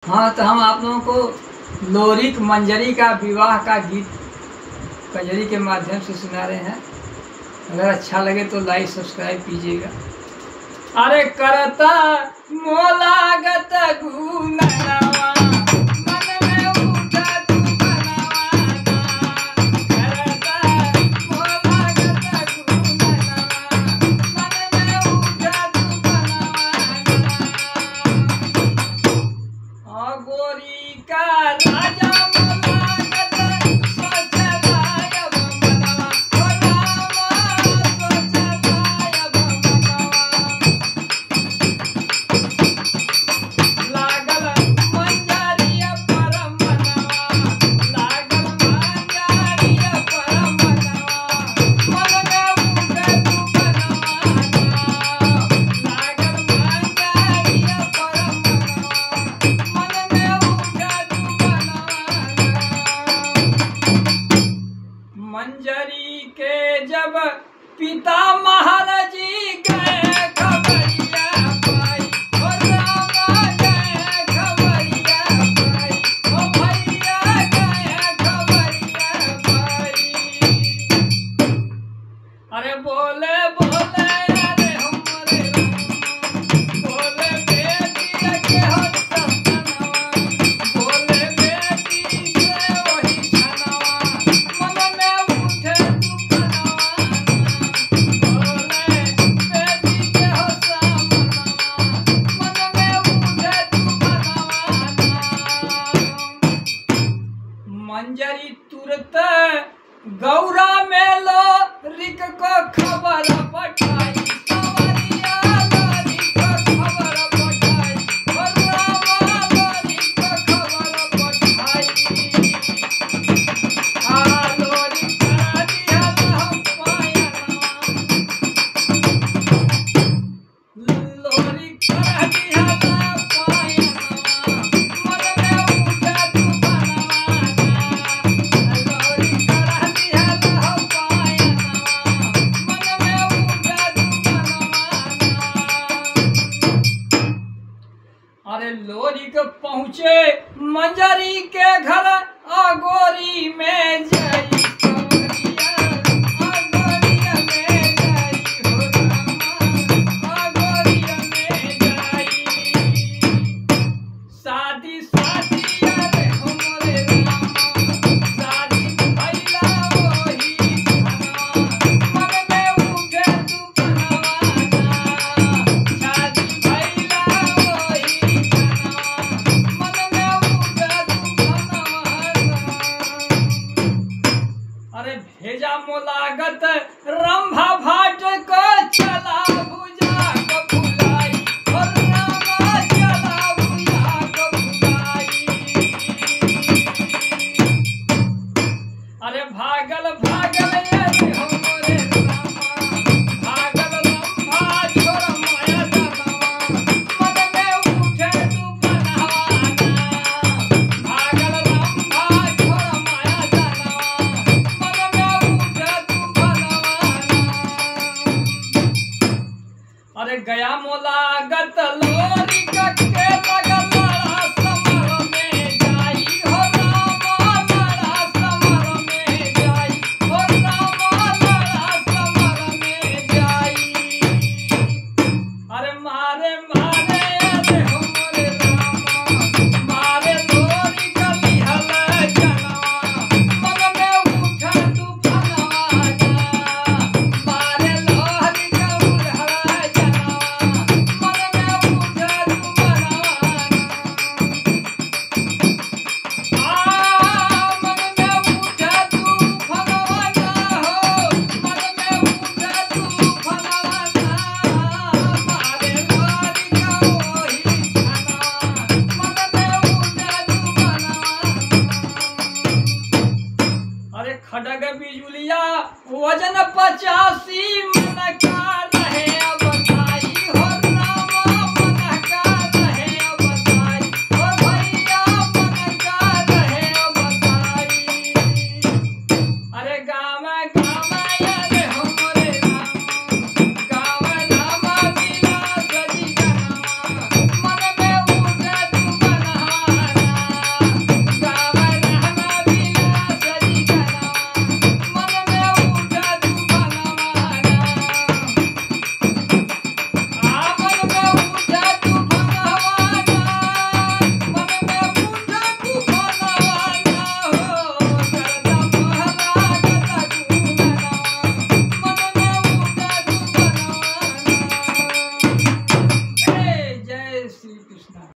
हाँ, तो हम आप लोगों को लोरिक मंजरी का विवाह का गीत कजरी के माध्यम से सुना रहे हैं। अगर अच्छा लगे तो लाइक सब्सक्राइब कीजिएगा। अरे करता मोलागत गुनवा मन में उठा तू बनवाना, करता मोलागत गुनवा मन में उठा तू बनवाना। गोरी का राजा मोलागत सोचलाय मनवा, ओ रामा सोचलाय मनवा। लागल मंजरिया पर मनवा, लागल मंजरिया पर मनवा, मन में उठे तू बनवाना, लागल मंजरिया पर मनवा, मन में उठे तू बनवाना। मंजरी के जब पिता महाराजी गए खबरिया पाई, ओ रामा गए खबरिया पाई, ओ भैया गए खबरिया पाई। अरे बोले बोले अरे हमरे राम, बोले बेटी के हो ससनवा, बोले बेटी के वही छनवा, मन में उठे तू बनवाना, बोले बेटी के हो सामनवा, मन में उठे तू बनवाना। मंजरी तुरत गौरा मेलो रिक को खबर पठाई, सवरिया लोरी को खबर पठाई, ओ रामा लोरी को खबर पठाई। आ लोरी करा दिया हम पायनवा, लोरी करा दिया पायनवा, मन में उठे तू बनवाना, लोरी करा दिया पायनवा, मन में उठे तू बनवाना। अरे लोरी के पहुँचे मंजरी के घर, अगोरी में जाई सवरिया, अगोरिया में जाई हो रामा, अगोरिया में जाई। शादी शादी अरे हमरे रामा, शादी भइला वही छनवा, मन में उठे तू बनवाना, शादी भइला वही छनवा, मन में उठे तू बनवाना। अरे भेजा मोलागत रंभा भाट को चला भुजा को भुलाई, ओ रामा चला भुजा को भुलाई। अरे भागल भागल अरे हमरे रामा, भागल रंभा छोड़ माया जनवा, मन में उठे तू बनवाना, भागल रंभा छोड़ माया जनवा, मन में उठे तू बनवाना। अरे गया मोलागत लोरी के लगल लड़ा समर में जाई, हो रामा लड़ा समर में जाई, हो रामा लड़ा समर में जाई। अरे मारे मारे अरे हमरे रामा, मारे लोरी गली हल जनवा, मन में उठे तू बनवाना, मारे लोरी गली हल जनवा, मन में उठे तू बनवाना। मन में उठे तू बनवाना हो, मन में उठे तू बनवाना, मारे लोरी का वही छनवा, मन में उठे तू बनवाना। अरे खड़ग बिजुलिया वजन 85